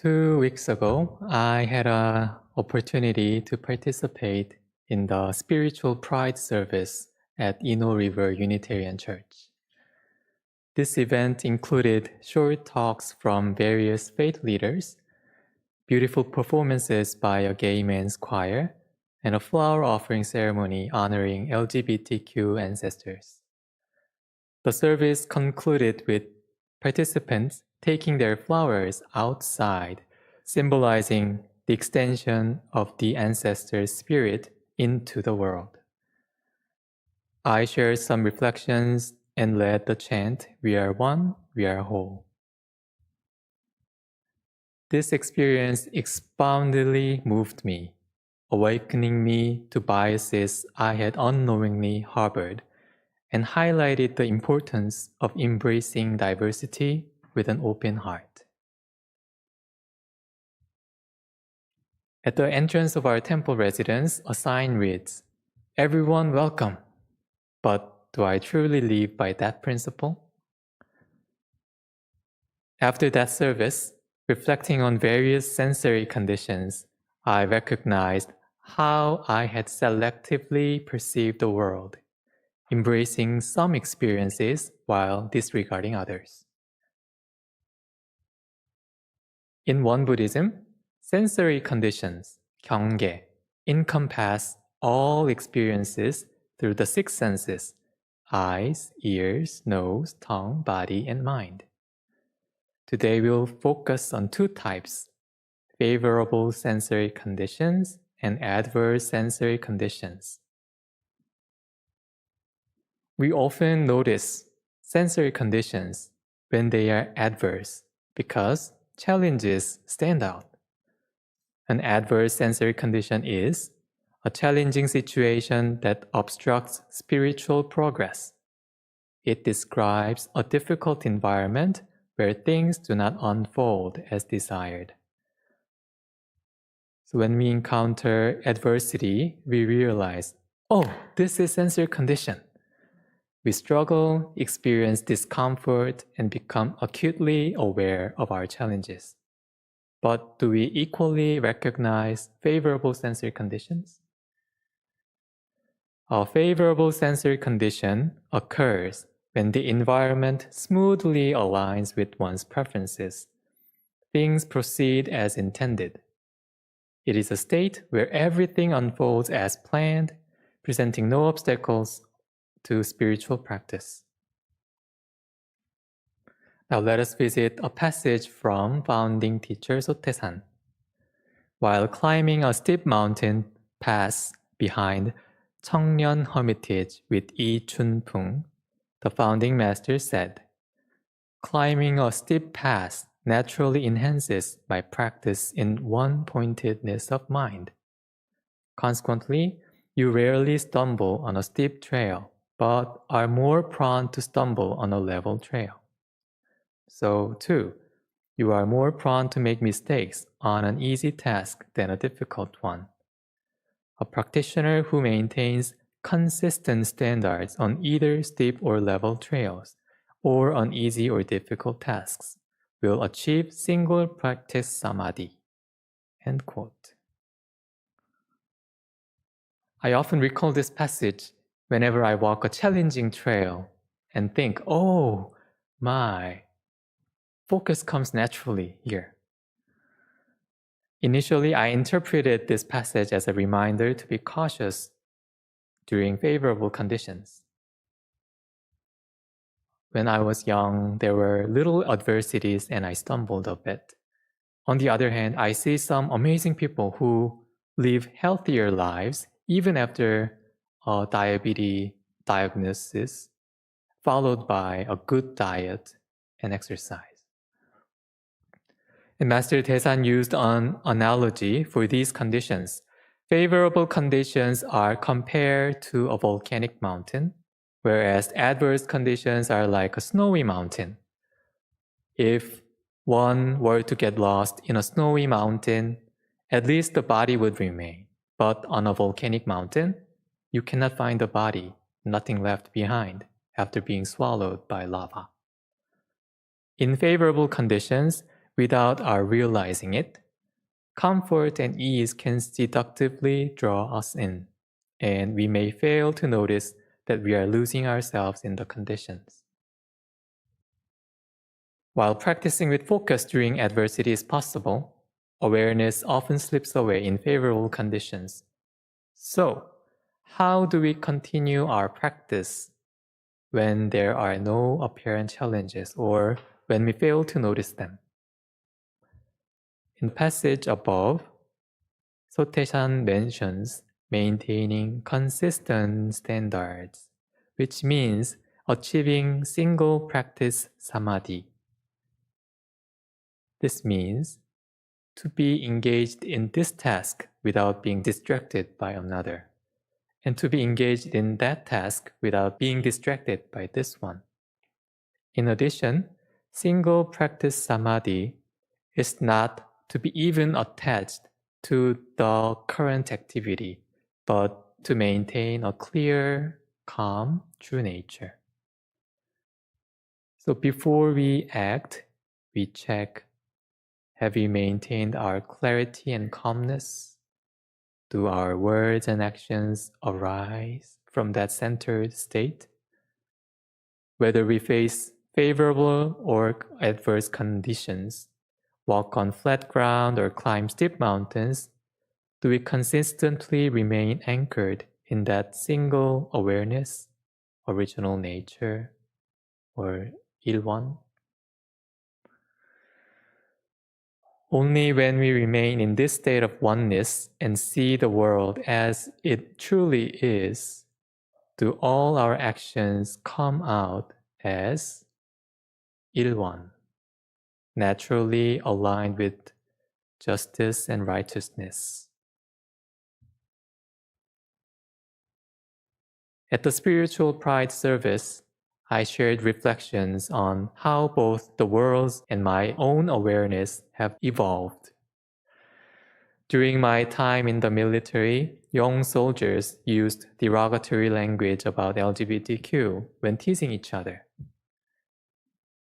2 weeks ago, I had an opportunity to participate in the spiritual pride service at Eno River Unitarian Church. This event included short talks from various faith leaders, beautiful performances by a gay men's choir, and a flower offering ceremony honoring LGBTQ ancestors. The service concluded with participants taking their flowers outside, symbolizing the extension of the ancestors' spirit into the world. I shared some reflections and led the chant, "We are one, we are whole." This experience expoundingly moved me, awakening me to biases I had unknowingly harbored, and highlighted the importance of embracing diversity with an open heart. At the entrance of our temple residence, a sign reads, "Everyone welcome." But do I truly live by that principle? After that service, reflecting on various sensory conditions, I recognized how I had selectively perceived the world, embracing some experiences while disregarding others. In Won Buddhism, sensory conditions, 경계, encompass all experiences through the six senses: eyes, ears, nose, tongue, body, and mind. Today we'll focus on two types: favorable sensory conditions and adverse sensory conditions. We often notice sensory conditions when they are adverse because challenges stand out. An adverse sensory condition is a challenging situation that obstructs spiritual progress. It describes a difficult environment where things do not unfold as desired. So when we encounter adversity, we realize, oh, this is sensory condition. We struggle, experience discomfort, and become acutely aware of our challenges. But do we equally recognize favorable sensory conditions? A favorable sensory condition occurs when the environment smoothly aligns with one's preferences. Things proceed as intended. It is a state where everything unfolds as planned, presenting no obstacles to spiritual practice. Now let us visit a passage from founding teacher Sotaesan. While climbing a steep mountain pass behind Cheongneon Hermitage with Yi Chun-pung, the founding master said, "Climbing a steep pass naturally enhances my practice in one-pointedness of mind. Consequently, you rarely stumble on a steep trail, but are more prone to stumble on a level trail. So, too, you are more prone to make mistakes on an easy task than a difficult one. A practitioner who maintains consistent standards on either steep or level trails, or on easy or difficult tasks, will achieve single practice samadhi." End quote. I often recall this passage whenever I walk a challenging trail and think, oh my, focus comes naturally here. Initially, I interpreted this passage as a reminder to be cautious during favorable conditions. When I was young, there were little adversities and I stumbled a bit. On the other hand, I see some amazing people who live healthier lives even after a diabetes diagnosis, followed by a good diet and exercise. And Master Taesan used an analogy for these conditions. Favorable conditions are compared to a volcanic mountain, whereas adverse conditions are like a snowy mountain. If one were to get lost in a snowy mountain, at least the body would remain. But on a volcanic mountain, you cannot find the body, nothing left behind after being swallowed by lava. In favorable conditions, without our realizing it, comfort and ease can seductively draw us in, and we may fail to notice that we are losing ourselves in the conditions. While practicing with focus during adversity is possible, awareness often slips away in favorable conditions. So, how do we continue our practice when there are no apparent challenges or when we fail to notice them? In the passage above, Soteshan mentions maintaining consistent standards, which means achieving single practice samadhi. This means to be engaged in this task without being distracted by another, and to be engaged in that task without being distracted by this one. In addition, single practice samadhi is not to be even attached to the current activity, but to maintain a clear, calm, true nature. So before we act, we check, have we maintained our clarity and calmness? Do our words and actions arise from that centered state? Whether we face favorable or adverse conditions, walk on flat ground or climb steep mountains, do we consistently remain anchored in that single awareness, original nature, or ilwan? Only when we remain in this state of oneness and see the world as it truly is, do all our actions come out as ilwan, naturally aligned with justice and righteousness. At the Spiritual Pride service, I shared reflections on how both the world's and my own awareness have evolved. During my time in the military, young soldiers used derogatory language about LGBTQ when teasing each other.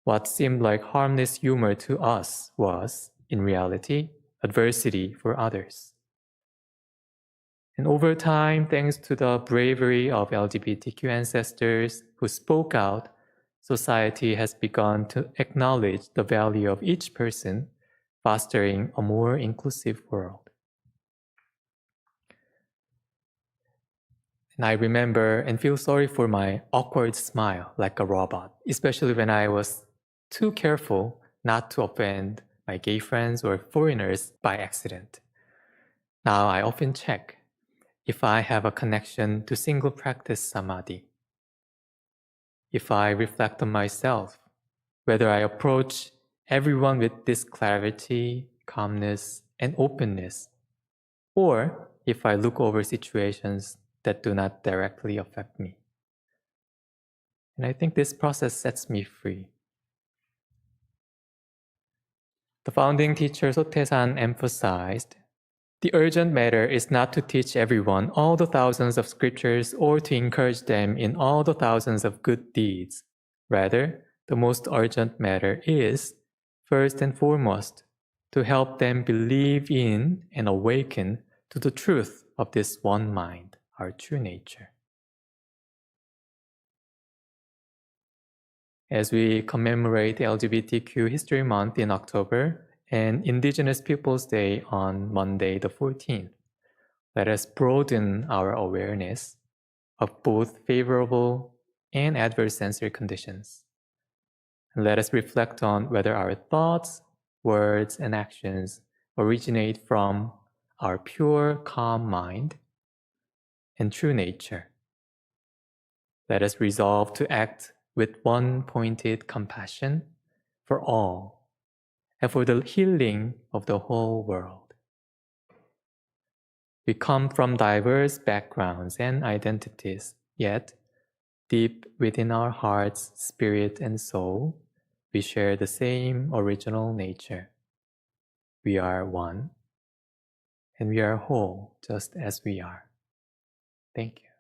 What seemed like harmless humor to us was, in reality, adversity for others. And over time, thanks to the bravery of LGBTQ ancestors who spoke out, society has begun to acknowledge the value of each person, fostering a more inclusive world. And I remember and feel sorry for my awkward smile like a robot, especially when I was too careful not to offend my gay friends or foreigners by accident. Now I often check if I have a connection to single practice samadhi. If I reflect on myself, whether I approach everyone with this clarity, calmness, and openness, or if I look over situations that do not directly affect me. And I think this process sets me free. The founding teacher Sotaesan emphasized, the urgent matter is not to teach everyone all the thousands of scriptures or to encourage them in all the thousands of good deeds. Rather, the most urgent matter is, first and foremost, to help them believe in and awaken to the truth of this one mind, our true nature. As we commemorate LGBTQ History Month in October and Indigenous Peoples Day on Monday the 14th, let us broaden our awareness of both favorable and adverse sensory conditions. And let us reflect on whether our thoughts, words, and actions originate from our pure, calm mind and true nature. Let us resolve to act with one-pointed compassion for all and for the healing of the whole world. We come from diverse backgrounds and identities, yet deep within our hearts, spirit, and soul, we share the same original nature. We are one, and we are whole just as we are. Thank you.